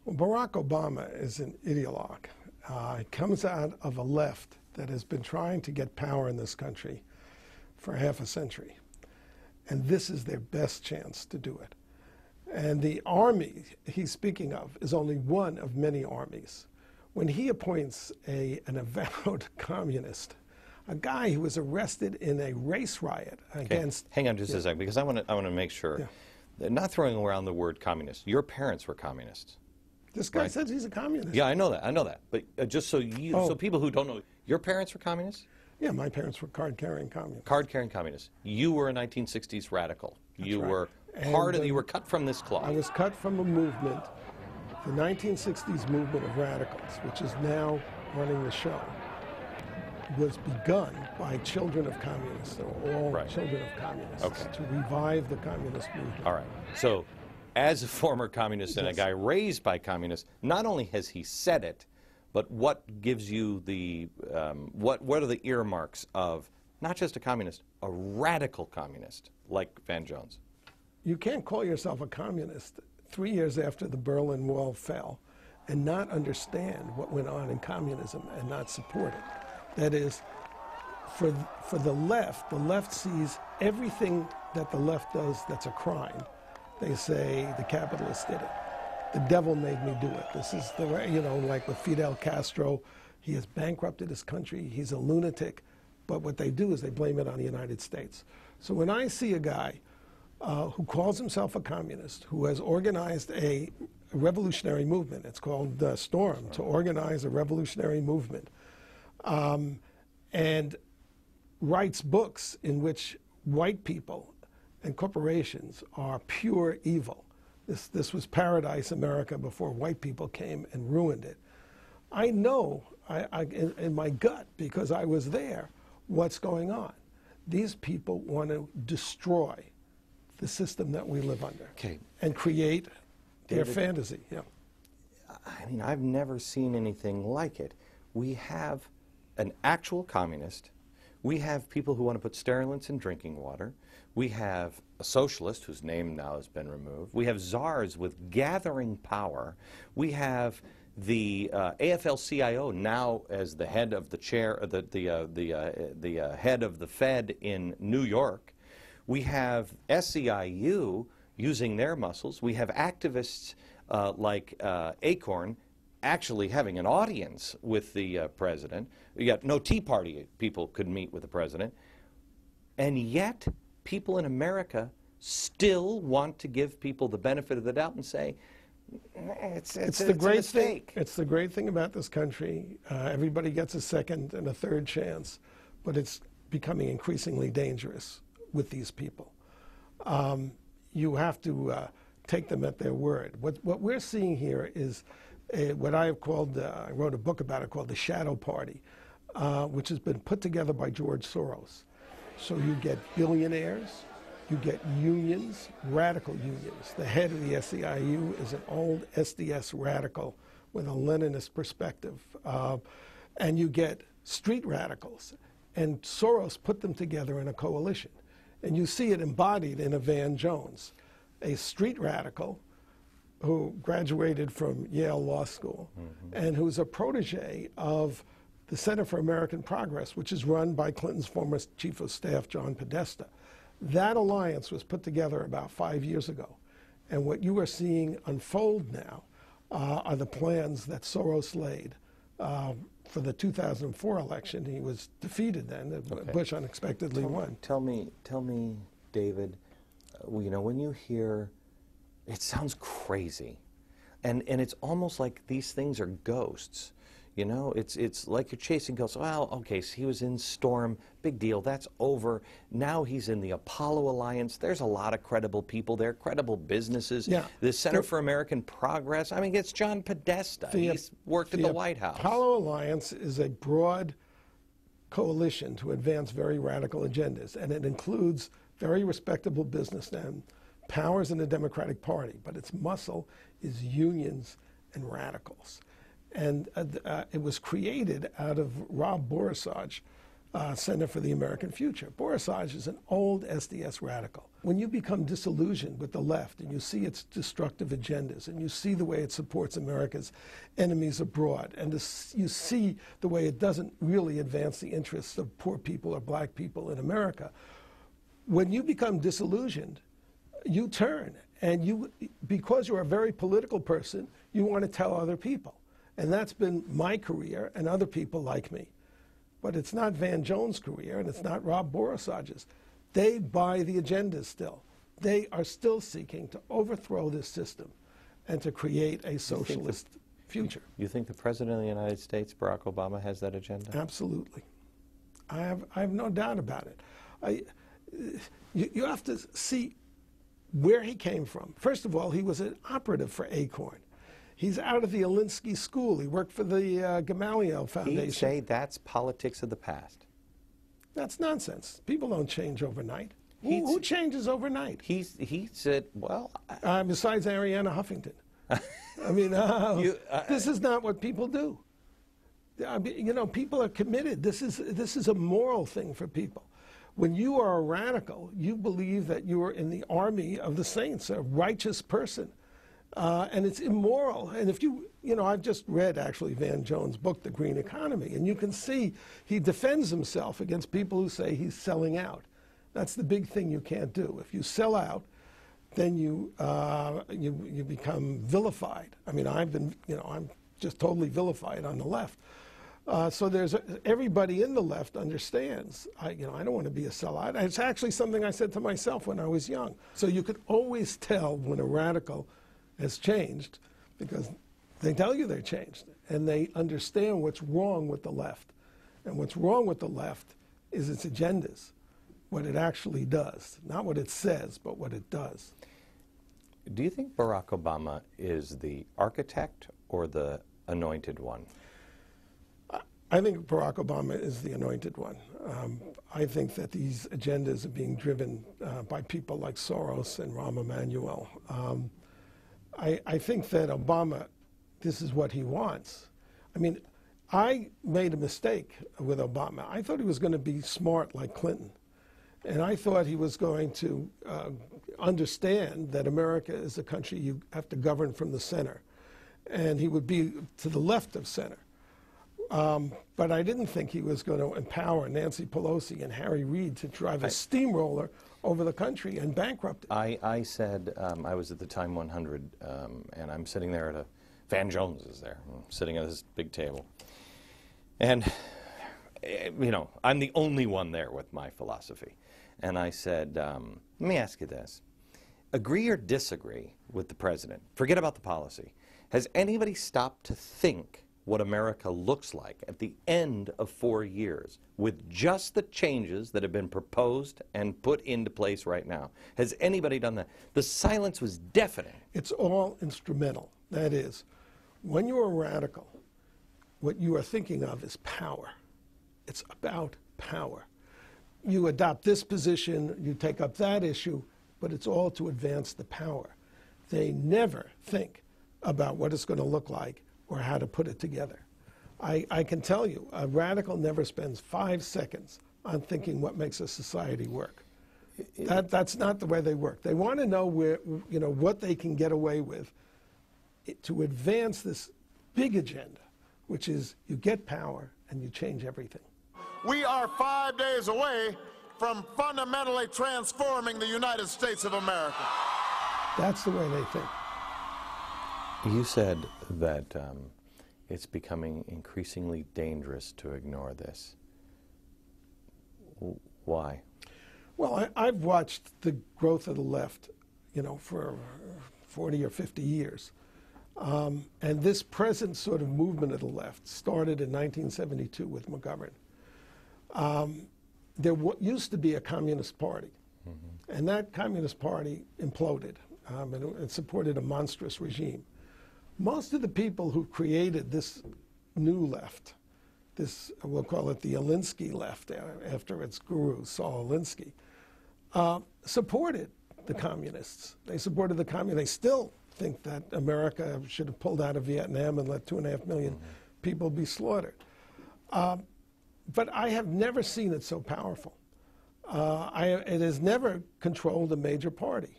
Well, Barack Obama is an ideologue. He comes out of a left that has been trying to get power in this country for half a century. And this is their best chance to do it. And the army he's speaking of is only one of many armies. When he appoints an avowed communist, a guy who was arrested in a race riot against... Hang on just a second, because I want to make sure. Yeah. They're not throwing around the word communist. Your parents were communists. This guy right? says he's a communist. Yeah, I know that. But just so so people who don't know, your parents were communists? Yeah, my parents were card-carrying communists. Card-carrying communists. You were a 1960s radical. That's you right. were you were cut from this cloth. I was cut from a movement, the 1960s movement of radicals, which is now running the show, was begun by children of communists. They're all right. children of communists Okay. to revive the communist movement. All right. So, as a former communist and a Yes. guy raised by communists, not only has he said it, but what gives you the what are the earmarks of not just a communist, a radical communist like Van Jones? You can't call yourself a communist 3 years after the Berlin Wall fell and not understand what went on in communism and not support it. That is, for the left sees everything that the left does that's a crime. They say the capitalists did it. The devil made me do it. This is the way, like with Fidel Castro, he has bankrupted his country. He's a lunatic. But what they do is they blame it on the United States. So when I see a guy who calls himself a communist, who has organized a revolutionary movement, it's called Storm, to organize a revolutionary movement, and writes books in which white people and corporations are pure evil. This was paradise America before white people came and ruined it. I know in my gut, because I was there, what's going on. These people want to destroy the system that we live under and create their fantasy. Yeah. I mean, I've never seen anything like it. We have an actual communist. We have people who want to put stimulants in drinking water. We have a socialist whose name now has been removed. We have czars with gathering power. We have the AFL-CIO now as the head of the head of the Fed in New York. We have SEIU using their muscles. We have activists like Acorn actually having an audience with the president. Yet no Tea Party people could meet with the president. And yet people in America still want to give people the benefit of the doubt and say, it's a mistake. It's the great thing about this country. Everybody gets a second and a third chance, but it's becoming increasingly dangerous with these people. You have to take them at their word. What we're seeing here is what I have called, I wrote a book about it called The Shadow Party, which has been put together by George Soros. So you get billionaires, you get unions, radical unions. The head of the SEIU is an old SDS radical with a Leninist perspective. And you get street radicals. And Soros put them together in a coalition. And you see it embodied in a Van Jones, a street radical who graduated from Yale Law School and who's a protege of the Center for American Progress, which is run by Clinton's former Chief of Staff, John Podesta. That alliance was put together about 5 years ago. And what you are seeing unfold now are the plans that Soros laid for the 2004 election. He was defeated then. Bush unexpectedly won. Tell me, David, when you hear, it sounds crazy. And it's almost like these things are ghosts. It's like you're chasing ghosts. Well, okay, so he was in Storm, big deal, that's over. Now he's in the Apollo Alliance. There's a lot of credible people there, credible businesses. Yeah. The Center for American Progress. I mean, it's John Podesta. He's worked at the White House. The Apollo Alliance is a broad coalition to advance very radical agendas, and it includes very respectable businessmen, powers in the Democratic Party, but its muscle is unions and radicals. And it was created out of Rob Borisovich, Center for the American Future. Borisage is an old SDS radical. When you become disillusioned with the left and you see its destructive agendas and you see the way it supports America's enemies abroad and you see the way it doesn't really advance the interests of poor people or black people in America, when you become disillusioned, you turn and because you're a very political person, you want to tell other people. And that's been my career and other people like me. But it's not Van Jones' career, and it's not Rob Borisage's. They buy the agendas still. They are still seeking to overthrow this system and to create a socialist future. You think the President of the United States, Barack Obama, has that agenda? Absolutely. I have no doubt about it. You have to see where he came from. First of all, he was an operative for Acorn. He's out of the Alinsky School. He worked for the Gamaliel Foundation. He'd say that's politics of the past. That's nonsense. People don't change overnight. Who changes overnight? He said, well... besides Arianna Huffington. I mean, this is not what people do. I mean, you know, people are committed. This is a moral thing for people. When you are a radical, you believe that you are in the army of the saints, a righteous person. And it's immoral. And if you know, I've just read actually Van Jones' book, The Green Economy, and you can see he defends himself against people who say he's selling out. That's the big thing you can't do. If you sell out, then you become vilified. I mean, I'm just totally vilified on the left. So everybody in the left understands. I don't want to be a sellout. It's actually something I said to myself when I was young. So you could always tell when a radical has changed because they tell you they're changed and they understand what's wrong with the left. And what's wrong with the left is its agendas, what it actually does. Not what it says, but what it does. Do you think Barack Obama is the architect or the anointed one? I think Barack Obama is the anointed one. I think that these agendas are being driven by people like Soros and Rahm Emanuel. I think that Obama, this is what he wants. I mean, I made a mistake with Obama. I thought he was going to be smart like Clinton. And I thought he was going to understand that America is a country you have to govern from the center. And he would be to the left of center. But I didn't think he was going to empower Nancy Pelosi and Harry Reid to drive a steamroller over the country and bankrupt it. I said, I was at the Time 100, and I'm sitting there at Van Jones is there, sitting at this big table. And, you know, I'm the only one there with my philosophy. And I said, let me ask you this. Agree or disagree with the president? Forget about the policy. Has anybody stopped to think what America looks like at the end of 4 years with just the changes that have been proposed and put into place right now? Has anybody done that? The silence was deafening. It's all instrumental. That is, when you're a radical, what you are thinking of is power. It's about power. You adopt this position, you take up that issue, but it's all to advance the power. They never think about what it's going to look like or how to put it together. I can tell you, a radical never spends 5 seconds on thinking what makes a society work. That's not the way they work. They want to know what they can get away with to advance this big agenda, which is you get power and you change everything. We are 5 days away from fundamentally transforming the United States of America. That's the way they think. You said that it's becoming increasingly dangerous to ignore this. Why? Well, I've watched the growth of the left, for 40 or 50 years. And this present sort of movement of the left started in 1972 with McGovern. There used to be a Communist Party, and that Communist Party imploded, and it supported a monstrous regime. Most of the people who created this new left, this, we'll call it the Alinsky left, after its guru, Saul Alinsky, supported the communists. They supported the communists. They still think that America should have pulled out of Vietnam and let 2.5 million people be slaughtered. But I have never seen it so powerful. It has never controlled a major party.